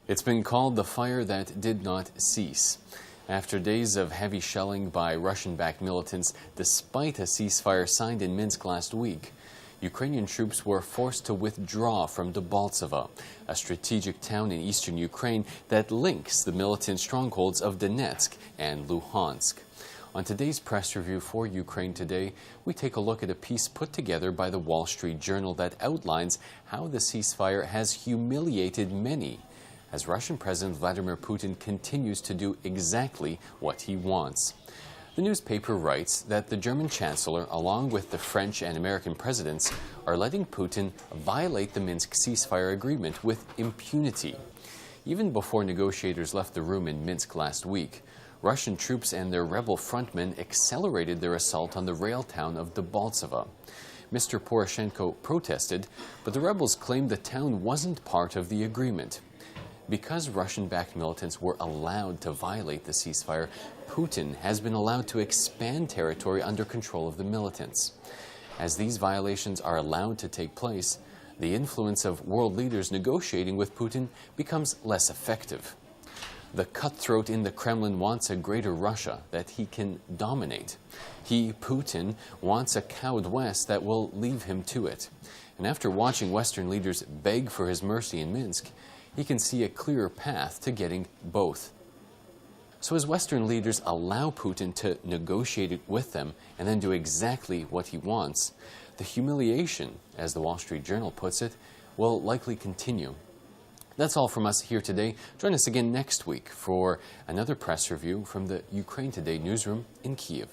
It's been called the fire that did not cease. After days of heavy shelling by Russian-backed militants, despite a ceasefire signed in Minsk last week, Ukrainian troops were forced to withdraw from Debaltseve, a strategic town in eastern Ukraine that links the militant strongholds of Donetsk and Luhansk. On today's press review for Ukraine Today, we take a look at a piece put together by the Wall Street Journal that outlines how the ceasefire has humiliated many, as Russian President Vladimir Putin continues to do exactly what he wants. The newspaper writes that the German Chancellor, along with the French and American presidents, are letting Putin violate the Minsk ceasefire agreement with impunity. Even before negotiators left the room in Minsk last week, Russian troops and their rebel frontmen accelerated their assault on the rail town of Debaltseve. Mr. Poroshenko protested, but the rebels claimed the town wasn't part of the agreement. Because Russian-backed militants were allowed to violate the ceasefire, Putin has been allowed to expand territory under control of the militants. As these violations are allowed to take place, the influence of world leaders negotiating with Putin becomes less effective. The cutthroat in the Kremlin wants a greater Russia that he can dominate. He, Putin, wants a cowed West that will leave him to it. And after watching Western leaders beg for his mercy in Minsk, he can see a clearer path to getting both. So as Western leaders allow Putin to negotiate with them and then do exactly what he wants, the humiliation, as the Wall Street Journal puts it, will likely continue. That's all from us here today. Join us again next week for another press review from the Ukraine Today newsroom in Kyiv.